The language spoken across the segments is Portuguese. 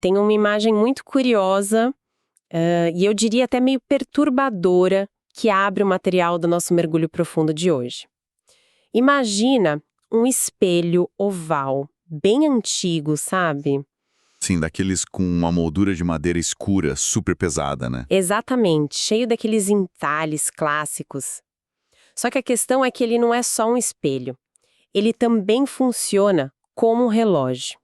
Tem uma imagem muito curiosa, e eu diria até meio perturbadora, que abre o material do nosso mergulho profundo de hoje. Imagina um espelho oval, bem antigo, sabe? Sim, daqueles com uma moldura de madeira escura, super pesada, né? Exatamente, cheio daqueles entalhes clássicos. Só que a questão é que ele não é só um espelho. Ele também funciona como um relógio.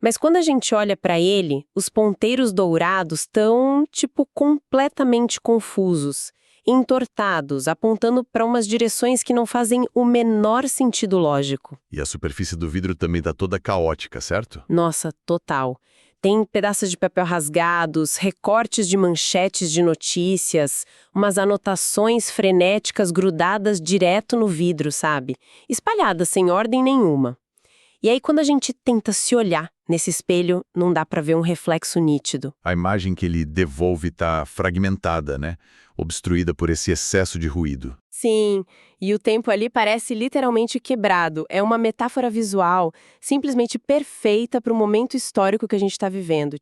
Mas quando a gente olha para ele, os ponteiros dourados estão, completamente confusos, entortados, apontando para umas direções que não fazem o menor sentido lógico. E a superfície do vidro também tá toda caótica, certo? Nossa, total. Tem pedaços de papel rasgados, recortes de manchetes de notícias, umas anotações frenéticas grudadas direto no vidro, sabe? Espalhadas sem ordem nenhuma. E aí, quando a gente tenta se olhar nesse espelho, não dá pra ver um reflexo nítido. A imagem que ele devolve tá fragmentada, né? Obstruída por esse excesso de ruído. Sim, e o tempo ali parece literalmente quebrado. É uma metáfora visual simplesmente perfeita para o momento histórico que a gente está vivendo.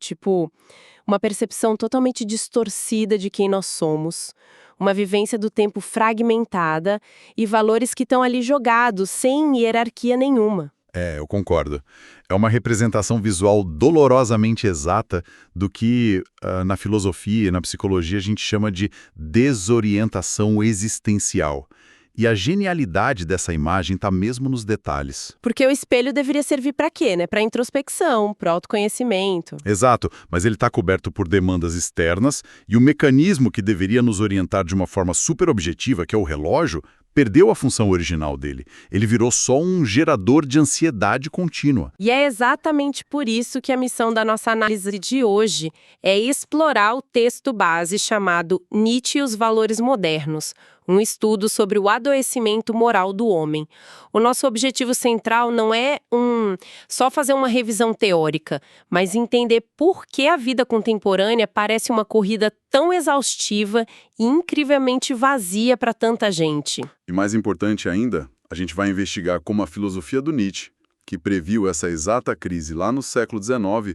Uma percepção totalmente distorcida de quem nós somos, uma vivência do tempo fragmentada e valores que estão ali jogados, sem hierarquia nenhuma. É, eu concordo. É uma representação visual dolorosamente exata do que na filosofia e na psicologia a gente chama de desorientação existencial. E a genialidade dessa imagem está mesmo nos detalhes. Porque o espelho deveria servir para quê, né? Para introspecção, para autoconhecimento. Exato, mas ele está coberto por demandas externas e o mecanismo que deveria nos orientar de uma forma super objetiva, que é o relógio, perdeu a função original dele. Ele virou só um gerador de ansiedade contínua. E é exatamente por isso que a missão da nossa análise de hoje é explorar o texto base chamado Nietzsche e os Valores Modernos, um estudo sobre o adoecimento moral do homem. O nosso objetivo central não é só fazer uma revisão teórica, mas entender por que a vida contemporânea parece uma corrida tão exaustiva e incrivelmente vazia para tanta gente. E mais importante ainda, a gente vai investigar como a filosofia do Nietzsche, que previu essa exata crise lá no século XIX,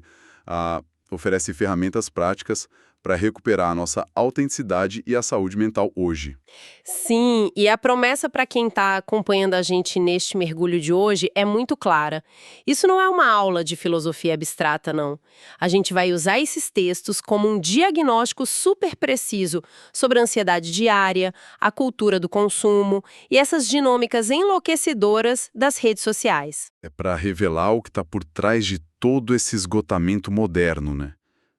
oferece ferramentas práticas para recuperar a nossa autenticidade e a saúde mental hoje. Sim, e a promessa para quem está acompanhando a gente neste mergulho de hoje é muito clara. Isso não é uma aula de filosofia abstrata, não. A gente vai usar esses textos como um diagnóstico super preciso sobre a ansiedade diária, a cultura do consumo e essas dinâmicas enlouquecedoras das redes sociais. É para revelar o que está por trás de todo esse esgotamento moderno, né?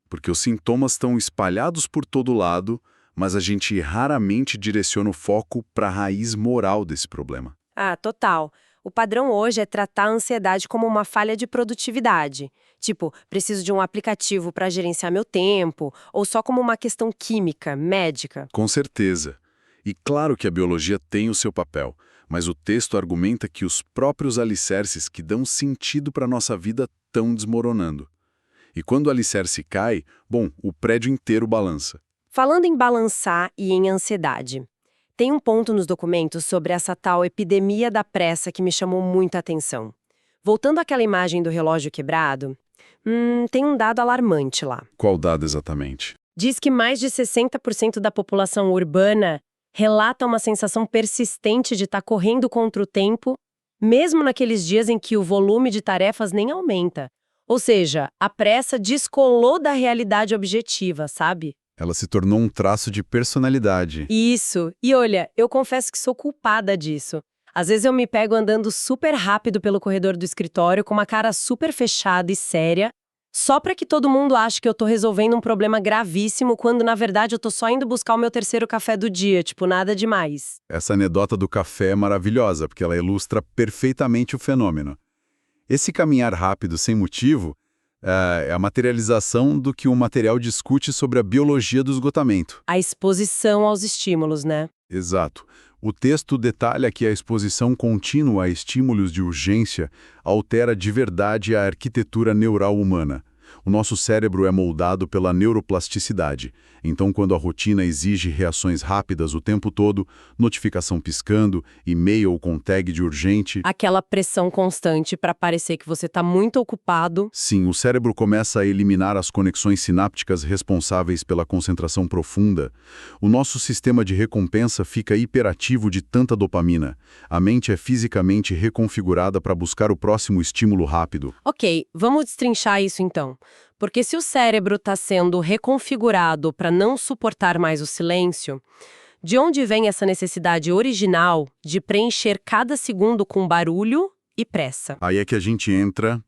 Porque os sintomas estão espalhados por todo lado, mas a gente raramente direciona o foco para a raiz moral desse problema. Ah, total. O padrão hoje é tratar a ansiedade como uma falha de produtividade. Preciso de um aplicativo para gerenciar meu tempo, ou só como uma questão química, médica. Com certeza. E claro que a biologia tem o seu papel, mas o texto argumenta que os próprios alicerces que dão sentido para a nossa vida estão desmoronando. E quando o alicerce cai, o prédio inteiro balança. Falando em balançar e em ansiedade, tem um ponto nos documentos sobre essa tal epidemia da pressa que me chamou muita atenção. Voltando àquela imagem do relógio quebrado, tem um dado alarmante lá. Qual dado exatamente? Diz que mais de 60% da população urbana relata uma sensação persistente de estar correndo contra o tempo, mesmo naqueles dias em que o volume de tarefas nem aumenta. Ou seja, a pressa descolou da realidade objetiva, sabe? Ela se tornou um traço de personalidade. Isso. E olha, eu confesso que sou culpada disso. Às vezes eu me pego andando super rápido pelo corredor do escritório com uma cara super fechada e séria, só para que todo mundo ache que eu tô resolvendo um problema gravíssimo, quando na verdade eu tô só indo buscar o meu terceiro café do dia, nada demais. Essa anedota do café é maravilhosa, porque ela ilustra perfeitamente o fenômeno. Esse caminhar rápido sem motivo é a materialização do que um material discute sobre a biologia do esgotamento. A exposição aos estímulos, né? Exato. O texto detalha que a exposição contínua a estímulos de urgência altera de verdade a arquitetura neural humana. O nosso cérebro é moldado pela neuroplasticidade. Então, quando a rotina exige reações rápidas o tempo todo, notificação piscando, e-mail com tag de urgente... Aquela pressão constante para parecer que você está muito ocupado. Sim, o cérebro começa a eliminar as conexões sinápticas responsáveis pela concentração profunda. O nosso sistema de recompensa fica hiperativo de tanta dopamina. A mente é fisicamente reconfigurada para buscar o próximo estímulo rápido. Ok, vamos destrinchar isso então. Porque se o cérebro está sendo reconfigurado para não suportar mais o silêncio, de onde vem essa necessidade original de preencher cada segundo com barulho e pressa? Aí é que a gente entra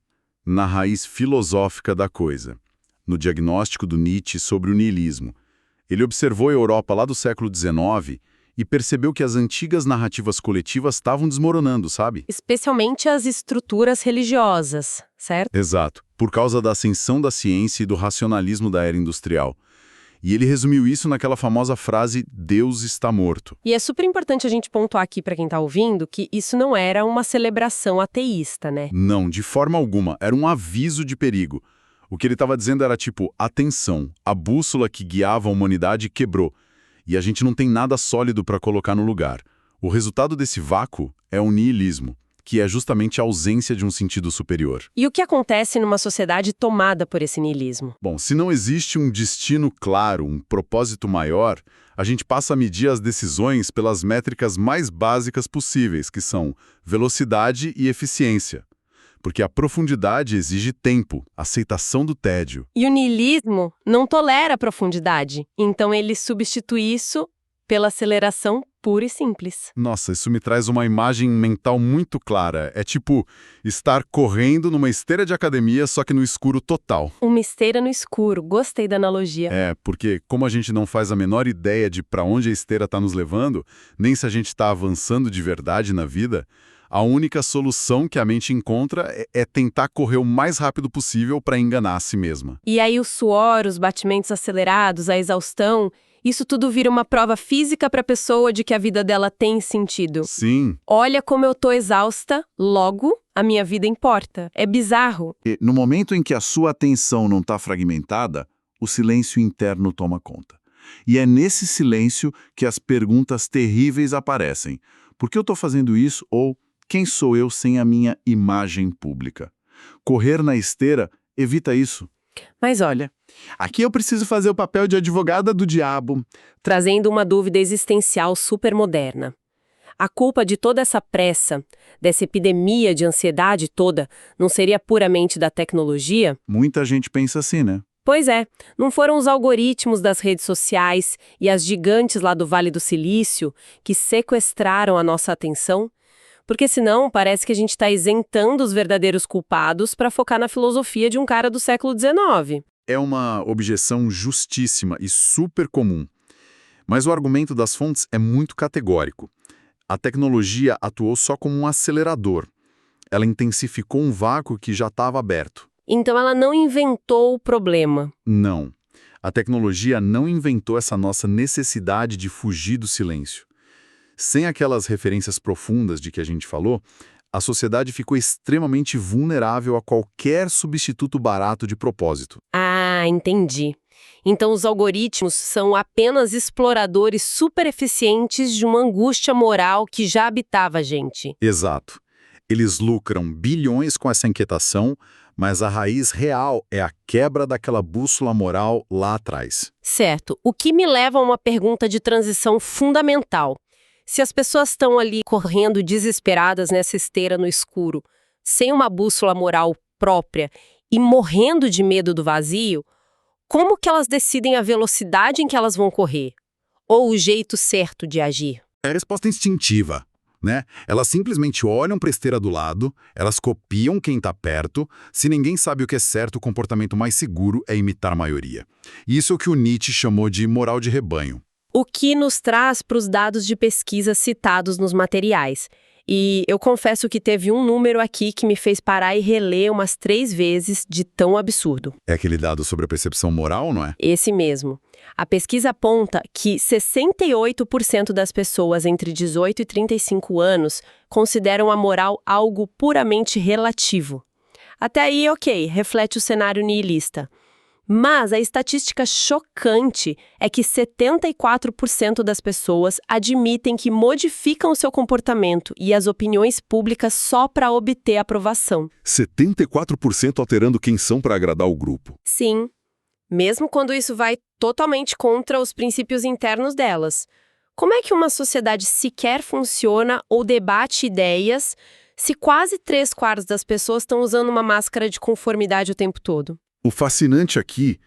na raiz filosófica da coisa, no diagnóstico do Nietzsche sobre o niilismo. Ele observou a Europa lá do século XIX e percebeu que as antigas narrativas coletivas estavam desmoronando, sabe? Especialmente as estruturas religiosas, certo? Exato, por causa da ascensão da ciência e do racionalismo da era industrial. E ele resumiu isso naquela famosa frase, Deus está morto. E é super importante a gente pontuar aqui para quem está ouvindo que isso não era uma celebração ateísta, né? Não, de forma alguma, era um aviso de perigo. O que ele estava dizendo era tipo, atenção, a bússola que guiava a humanidade quebrou. E a gente não tem nada sólido para colocar no lugar. O resultado desse vácuo é o niilismo, que é justamente a ausência de um sentido superior. E o que acontece numa sociedade tomada por esse niilismo? Bom, se não existe um destino claro, um propósito maior, a gente passa a medir as decisões pelas métricas mais básicas possíveis, que são velocidade e eficiência. Porque a profundidade exige tempo, aceitação do tédio. E o niilismo não tolera a profundidade, então ele substitui isso pela aceleração pura e simples. Nossa, isso me traz uma imagem mental muito clara. É tipo estar correndo numa esteira de academia, só que no escuro total. Uma esteira no escuro, gostei da analogia. É, porque como a gente não faz a menor ideia de para onde a esteira está nos levando, nem se a gente está avançando de verdade na vida, a única solução que a mente encontra é tentar correr o mais rápido possível para enganar a si mesma. E aí o suor, os batimentos acelerados, a exaustão, isso tudo vira uma prova física para a pessoa de que a vida dela tem sentido. Sim. Olha como eu tô exausta, logo a minha vida importa. É bizarro. E no momento em que a sua atenção não está fragmentada, o silêncio interno toma conta. E é nesse silêncio que as perguntas terríveis aparecem. Por que eu estou fazendo isso? Ou quem sou eu sem a minha imagem pública? Correr na esteira evita isso. Mas olha, Aqui eu preciso fazer o papel de advogada do diabo. trazendo uma dúvida existencial super moderna. A culpa de toda essa pressa, dessa epidemia de ansiedade toda, não seria puramente da tecnologia? Muita gente pensa assim, né? Pois é, não foram os algoritmos das redes sociais e as gigantes lá do Vale do Silício que sequestraram a nossa atenção? Porque senão parece que a gente está isentando os verdadeiros culpados para focar na filosofia de um cara do século XIX. É uma objeção justíssima e super comum. Mas o argumento das fontes é muito categórico. A tecnologia atuou só como um acelerador. Ela intensificou um vácuo que já estava aberto. Então ela não inventou o problema. Não. A tecnologia não inventou essa nossa necessidade de fugir do silêncio. Sem aquelas referências profundas de que a gente falou, a sociedade ficou extremamente vulnerável a qualquer substituto barato de propósito. Ah, entendi. Então os algoritmos são apenas exploradores super eficientes de uma angústia moral que já habitava a gente. Exato. Eles lucram bilhões com essa inquietação, mas a raiz real é a quebra daquela bússola moral lá atrás. Certo. O que me leva a uma pergunta de transição fundamental. Se as pessoas estão ali correndo desesperadas nessa esteira no escuro, sem uma bússola moral própria e morrendo de medo do vazio, como que elas decidem a velocidade em que elas vão correr? Ou o jeito certo de agir? É a resposta instintiva, né? Elas simplesmente olham para a esteira do lado, elas copiam quem está perto. Se ninguém sabe o que é certo, o comportamento mais seguro é imitar a maioria. Isso é o que o Nietzsche chamou de moral de rebanho. O que nos traz para os dados de pesquisa citados nos materiais. E eu confesso que teve um número aqui que me fez parar e reler umas 3 vezes de tão absurdo. É aquele dado sobre a percepção moral, não é? Esse mesmo. A pesquisa aponta que 68% das pessoas entre 18 e 35 anos consideram a moral algo puramente relativo. Até aí, ok, reflete o cenário nihilista. Mas a estatística chocante é que 74% das pessoas admitem que modificam o seu comportamento e as opiniões públicas só para obter aprovação. 74% alterando quem são para agradar o grupo. Sim, mesmo quando isso vai totalmente contra os princípios internos delas. Como é que uma sociedade sequer funciona ou debate ideias se quase 3/4 das pessoas estão usando uma máscara de conformidade o tempo todo? O fascinante aqui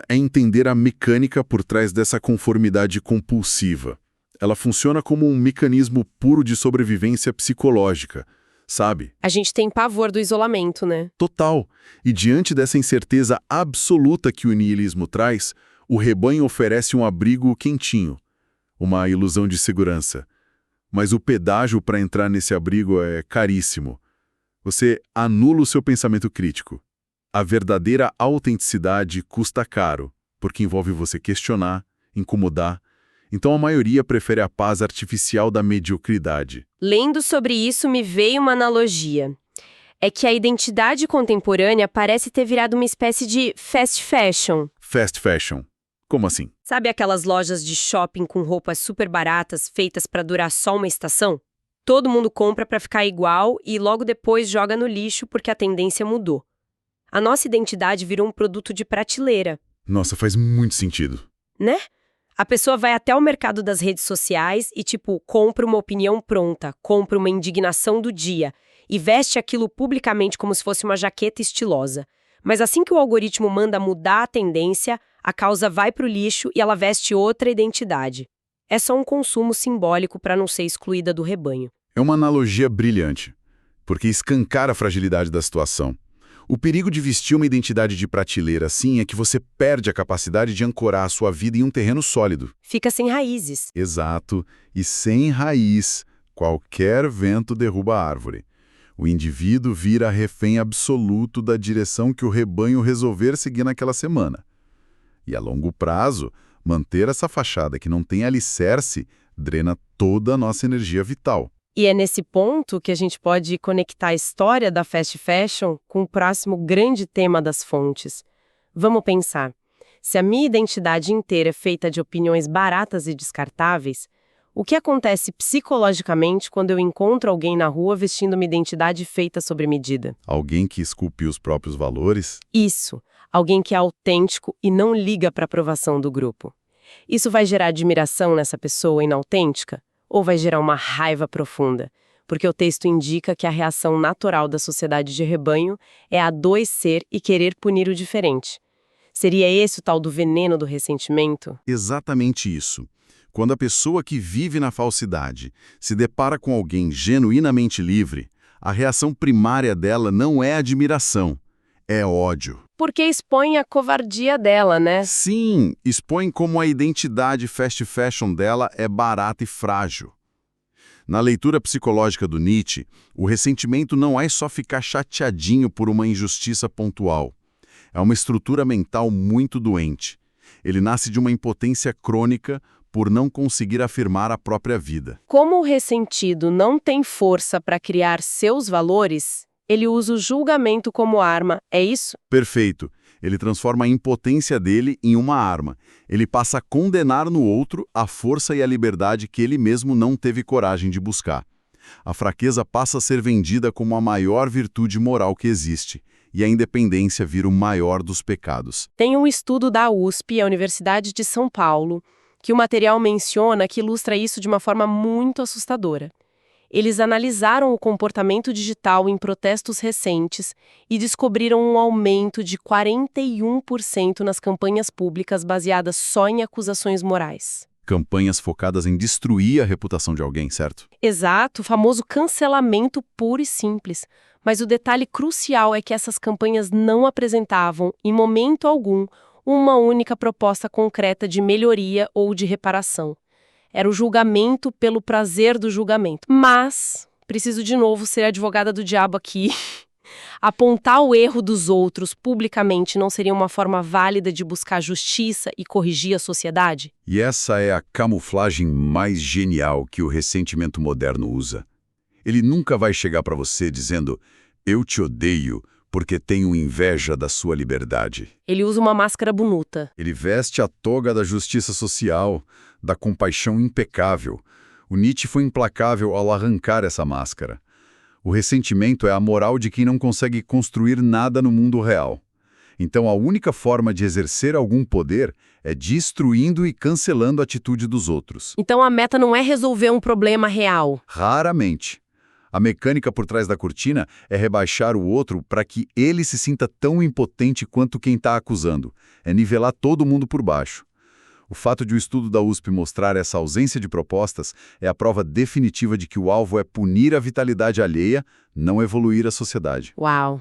é entender a mecânica por trás dessa conformidade compulsiva. Ela funciona como um mecanismo puro de sobrevivência psicológica, sabe? A gente tem pavor do isolamento, né? Total. E diante dessa incerteza absoluta que o niilismo traz, o rebanho oferece um abrigo quentinho, uma ilusão de segurança. Mas o pedágio para entrar nesse abrigo é caríssimo. Você anula o seu pensamento crítico. A verdadeira autenticidade custa caro, porque envolve você questionar, incomodar. Então a maioria prefere a paz artificial da mediocridade. Lendo sobre isso, me veio uma analogia. É que a identidade contemporânea parece ter virado uma espécie de fast fashion. Fast fashion. Como assim? Sabe aquelas lojas de shopping com roupas super baratas, feitas para durar só uma estação? Todo mundo compra para ficar igual e logo depois joga no lixo porque a tendência mudou. A nossa identidade virou um produto de prateleira, Nossa, faz muito sentido. né? A pessoa vai até o mercado das redes sociais e, compra uma opinião pronta, compra uma indignação do dia e veste aquilo publicamente como se fosse uma jaqueta estilosa. Mas assim que o algoritmo manda mudar a tendência, a causa vai para o lixo e ela veste outra identidade. É só um consumo simbólico para não ser excluída do rebanho. É uma analogia brilhante, porque escancara a fragilidade da situação. O perigo de vestir uma identidade de prateleira assim é que você perde a capacidade de ancorar a sua vida em um terreno sólido. Fica sem raízes. Exato, e sem raiz, qualquer vento derruba a árvore. O indivíduo vira refém absoluto da direção que o rebanho resolver seguir naquela semana. E a longo prazo, manter essa fachada que não tem alicerce drena toda a nossa energia vital. E é nesse ponto que a gente pode conectar a história da fast fashion com o próximo grande tema das fontes. Vamos pensar. Se a minha identidade inteira é feita de opiniões baratas e descartáveis, o que acontece psicologicamente quando eu encontro alguém na rua vestindo uma identidade feita sobre medida? Alguém que esculpiu os próprios valores? Isso. Alguém que é autêntico e não liga para a aprovação do grupo. Isso vai gerar admiração nessa pessoa inautêntica? Ou vai gerar uma raiva profunda? Porque o texto indica que a reação natural da sociedade de rebanho é adoecer e querer punir o diferente. Seria esse o tal do veneno do ressentimento? Exatamente isso. Quando a pessoa que vive na falsidade se depara com alguém genuinamente livre, a reação primária dela não é admiração, é ódio. Porque expõe a covardia dela, né? Sim, expõe como a identidade fast fashion dela é barata e frágil. Na leitura psicológica do Nietzsche, o ressentimento não é só ficar chateadinho por uma injustiça pontual. É uma estrutura mental muito doente. Ele nasce de uma impotência crônica por não conseguir afirmar a própria vida. Como o ressentido não tem força para criar seus valores, ele usa o julgamento como arma, é isso? Perfeito. Ele transforma a impotência dele em uma arma. Ele passa a condenar no outro a força e a liberdade que ele mesmo não teve coragem de buscar. A fraqueza passa a ser vendida como a maior virtude moral que existe, e a independência vira o maior dos pecados. Tem um estudo da USP, a Universidade de São Paulo, que o material menciona que ilustra isso de uma forma muito assustadora. Eles analisaram o comportamento digital em protestos recentes e descobriram um aumento de 41% nas campanhas públicas baseadas só em acusações morais. Campanhas focadas em destruir a reputação de alguém, certo? Exato, o famoso cancelamento puro e simples. Mas o detalhe crucial é que essas campanhas não apresentavam, em momento algum, uma única proposta concreta de melhoria ou de reparação. Era o julgamento pelo prazer do julgamento. Mas, preciso de novo ser advogada do diabo aqui. Apontar o erro dos outros publicamente não seria uma forma válida de buscar justiça e corrigir a sociedade? E essa é a camuflagem mais genial que o ressentimento moderno usa. Ele nunca vai chegar para você dizendo: Eu te odeio porque tenho inveja da sua liberdade. Ele usa uma máscara bonita. Ele veste a toga da justiça social, da compaixão impecável. O Nietzsche foi implacável ao arrancar essa máscara. O ressentimento é a moral de quem não consegue construir nada no mundo real. Então a única forma de exercer algum poder é destruindo e cancelando a atitude dos outros. Então a meta não é resolver um problema real. Raramente. A mecânica por trás da cortina é rebaixar o outro para que ele se sinta tão impotente quanto quem está acusando. É nivelar todo mundo por baixo. O fato de o estudo da USP mostrar essa ausência de propostas é a prova definitiva de que o alvo é punir a vitalidade alheia, não evoluir a sociedade. Uau!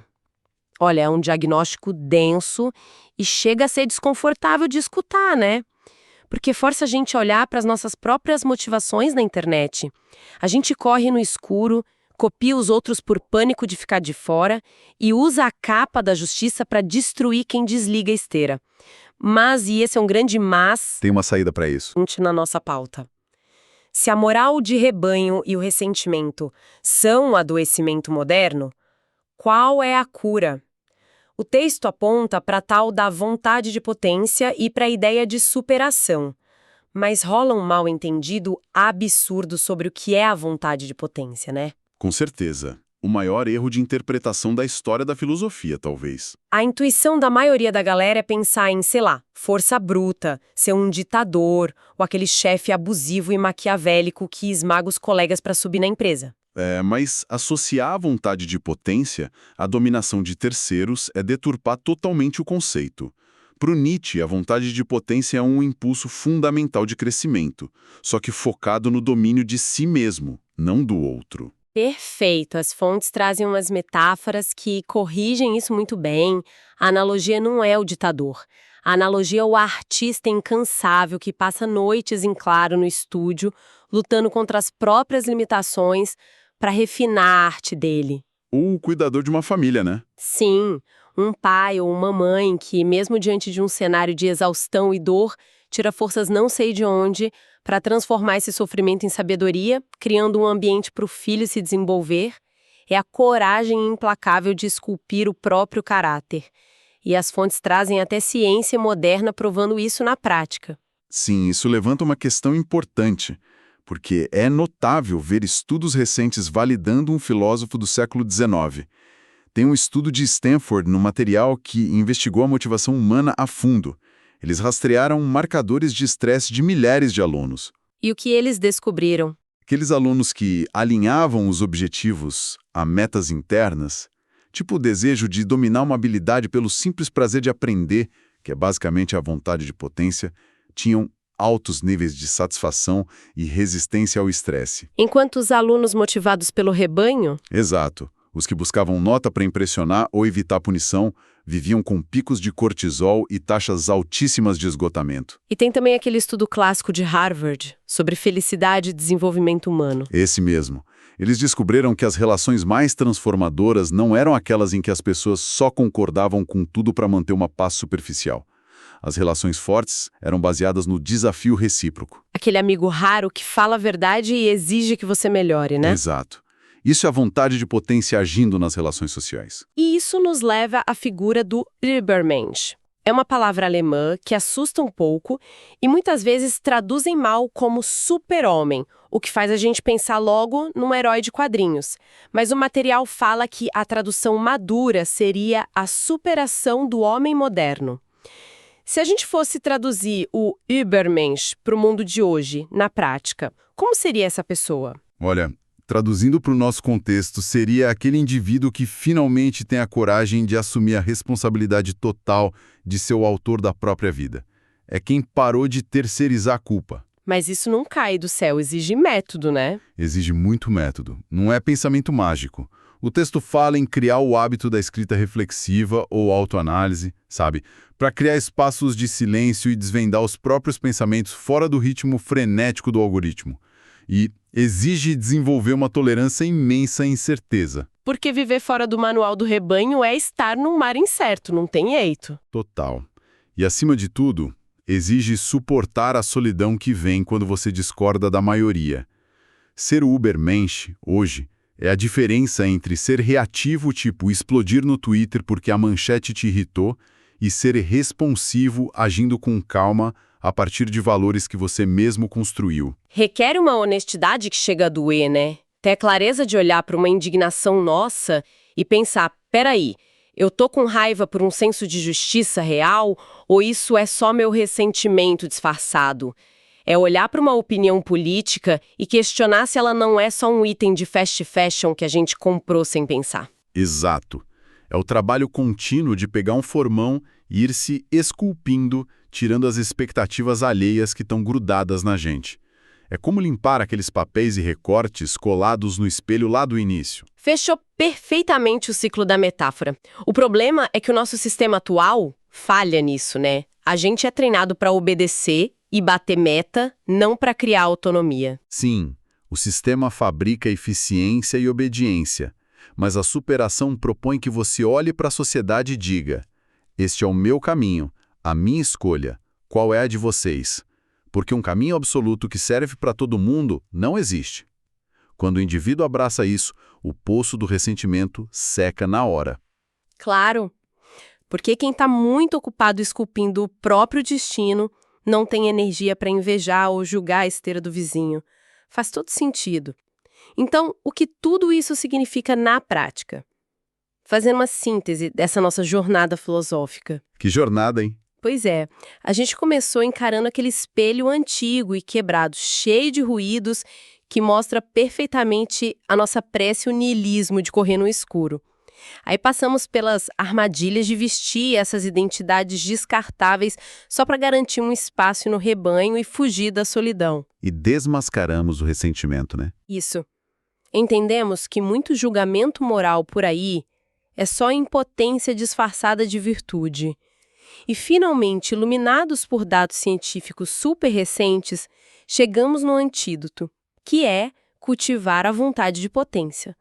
Olha, é um diagnóstico denso e chega a ser desconfortável de escutar, né? Porque força a gente a olhar para as nossas próprias motivações na internet. A gente corre no escuro, copia os outros por pânico de ficar de fora e usa a capa da justiça para destruir quem desliga a esteira. Mas, e esse é um grande mas, Tem uma saída para isso. na nossa pauta. Se a moral de rebanho e o ressentimento são um adoecimento moderno, qual é a cura? O texto aponta para tal da vontade de potência e para a ideia de superação. Mas rola um mal-entendido absurdo sobre o que é a vontade de potência, né? Com certeza. O maior erro de interpretação da história da filosofia, talvez. A intuição da maioria da galera é pensar em, sei lá, força bruta, ser um ditador, ou aquele chefe abusivo e maquiavélico que esmaga os colegas para subir na empresa. Mas associar a vontade de potência à dominação de terceiros é deturpar totalmente o conceito. Para o Nietzsche, a vontade de potência é um impulso fundamental de crescimento, só que focado no domínio de si mesmo, não do outro. Perfeito, as fontes trazem umas metáforas que corrigem isso muito bem. A analogia não é o ditador. A analogia é o artista incansável que passa noites em claro no estúdio, lutando contra as próprias limitações para refinar a arte dele. Ou o cuidador de uma família, né? Sim, um pai ou uma mãe que, mesmo diante de um cenário de exaustão e dor, tira forças não sei de onde para transformar esse sofrimento em sabedoria, criando um ambiente para o filho se desenvolver, é a coragem implacável de esculpir o próprio caráter. E as fontes trazem até ciência moderna provando isso na prática. Sim, isso levanta uma questão importante, porque é notável ver estudos recentes validando um filósofo do século XIX. Tem um estudo de Stanford no material que investigou a motivação humana a fundo. Eles rastrearam marcadores de estresse de milhares de alunos. E o que eles descobriram? Aqueles alunos que alinhavam os objetivos a metas internas, tipo o desejo de dominar uma habilidade pelo simples prazer de aprender, que é basicamente a vontade de potência, tinham altos níveis de satisfação e resistência ao estresse. Enquanto os alunos motivados pelo rebanho, Exato. Os que buscavam nota para impressionar ou evitar punição viviam com picos de cortisol e taxas altíssimas de esgotamento. e tem também aquele estudo clássico de Harvard sobre felicidade e desenvolvimento humano. Esse mesmo. Eles descobriram que as relações mais transformadoras não eram aquelas em que as pessoas só concordavam com tudo para manter uma paz superficial. As relações fortes eram baseadas no desafio recíproco. Aquele amigo raro que fala a verdade e exige que você melhore, né? Exato. Isso é a vontade de potência agindo nas relações sociais. E isso nos leva à figura do Übermensch. É uma palavra alemã que assusta um pouco e muitas vezes traduzem mal como super-homem, o que faz a gente pensar logo num herói de quadrinhos. Mas o material fala que a tradução madura seria a superação do homem moderno. Se a gente fosse traduzir o Übermensch para o mundo de hoje, na prática, como seria essa pessoa? Olha, traduzindo para o nosso contexto, seria aquele indivíduo que finalmente tem a coragem de assumir a responsabilidade total de ser o autor da própria vida. É quem parou de terceirizar a culpa. Mas isso não cai do céu, exige método, né? Exige muito método. Não é pensamento mágico. O texto fala em criar o hábito da escrita reflexiva ou autoanálise, sabe? Para criar espaços de silêncio e desvendar os próprios pensamentos fora do ritmo frenético do algoritmo. E exige desenvolver uma tolerância imensa à incerteza. Porque viver fora do manual do rebanho é estar num mar incerto, não tem jeito. Total. E, acima de tudo, exige suportar a solidão que vem quando você discorda da maioria. Ser o Übermensch, hoje, É a diferença entre ser reativo, tipo explodir no Twitter porque a manchete te irritou, e ser responsivo, agindo com calma, a partir de valores que você mesmo construiu. Requer uma honestidade que chega a doer, né? Ter clareza de olhar para uma indignação nossa e pensar, peraí, eu tô com raiva por um senso de justiça real ou isso é só meu ressentimento disfarçado? É olhar para uma opinião política e questionar se ela não é só um item de fast fashion que a gente comprou sem pensar. Exato. É o trabalho contínuo de pegar um formão e ir se esculpindo, tirando as expectativas alheias que estão grudadas na gente. É como limpar aqueles papéis e recortes colados no espelho lá do início. Fechou perfeitamente o ciclo da metáfora. O problema é que o nosso sistema atual falha nisso, né? A gente é treinado para obedecer e bater meta, não para criar autonomia. Sim, o sistema fabrica eficiência e obediência, mas a superação propõe que você olhe para a sociedade e diga: este é o meu caminho, a minha escolha, qual é a de vocês? Porque um caminho absoluto que serve para todo mundo não existe. Quando o indivíduo abraça isso, o poço do ressentimento seca na hora. Claro, porque quem está muito ocupado esculpindo o próprio destino não tem energia para invejar ou julgar a esteira do vizinho. Faz todo sentido. Então, o que tudo isso significa na prática? Fazendo uma síntese dessa nossa jornada filosófica. Que jornada, hein? Pois é, a gente começou encarando aquele espelho antigo e quebrado, cheio de ruídos, que mostra perfeitamente a nossa prece e o niilismo de correr no escuro. Aí passamos pelas armadilhas de vestir essas identidades descartáveis só para garantir um espaço no rebanho e fugir da solidão. E desmascaramos o ressentimento, né? Isso. Entendemos que muito julgamento moral por aí é só impotência disfarçada de virtude. E, finalmente, iluminados por dados científicos super recentes, chegamos no antídoto, que é cultivar a vontade de potência.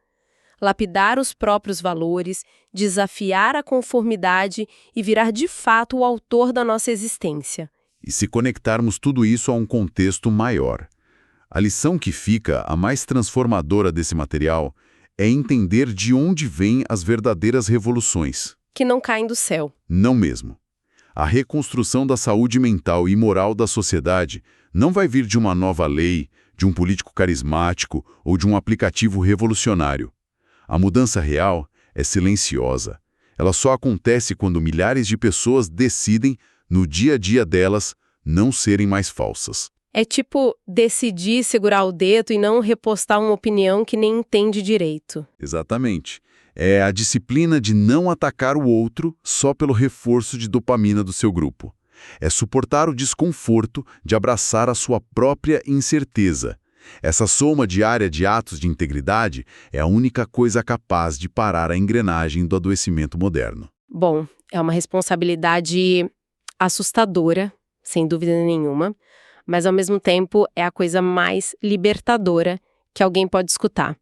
Lapidar os próprios valores, desafiar a conformidade e virar de fato o autor da nossa existência. E se conectarmos tudo isso a um contexto maior. A lição que fica, a mais transformadora desse material, é entender de onde vêm as verdadeiras revoluções. Que não caem do céu. Não mesmo. A reconstrução da saúde mental e moral da sociedade não vai vir de uma nova lei, de um político carismático ou de um aplicativo revolucionário. A mudança real é silenciosa. Ela só acontece quando milhares de pessoas decidem, no dia a dia delas, não serem mais falsas. É tipo decidir segurar o dedo e não repostar uma opinião que nem entende direito. Exatamente. É a disciplina de não atacar o outro só pelo reforço de dopamina do seu grupo. É suportar o desconforto de abraçar a sua própria incerteza. Essa soma diária de atos de integridade é a única coisa capaz de parar a engrenagem do adoecimento moderno. Bom, é uma responsabilidade assustadora, sem dúvida nenhuma, mas ao mesmo tempo é a coisa mais libertadora que alguém pode escutar.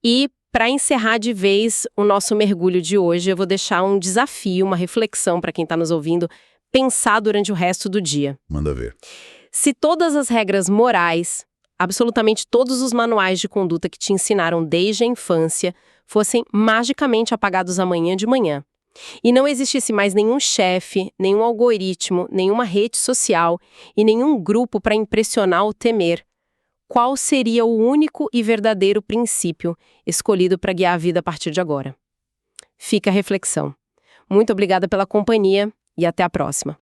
E, para encerrar de vez o nosso mergulho de hoje, eu vou deixar um desafio, uma reflexão para quem está nos ouvindo, pensar durante o resto do dia. Manda ver. Se todas as regras morais, absolutamente todos os manuais de conduta que te ensinaram desde a infância, fossem magicamente apagados amanhã de manhã, e não existisse mais nenhum chefe, nenhum algoritmo, nenhuma rede social e nenhum grupo para impressionar ou temer, qual seria o único e verdadeiro princípio escolhido para guiar a vida a partir de agora? Fica a reflexão. Muito obrigada pela companhia e até a próxima.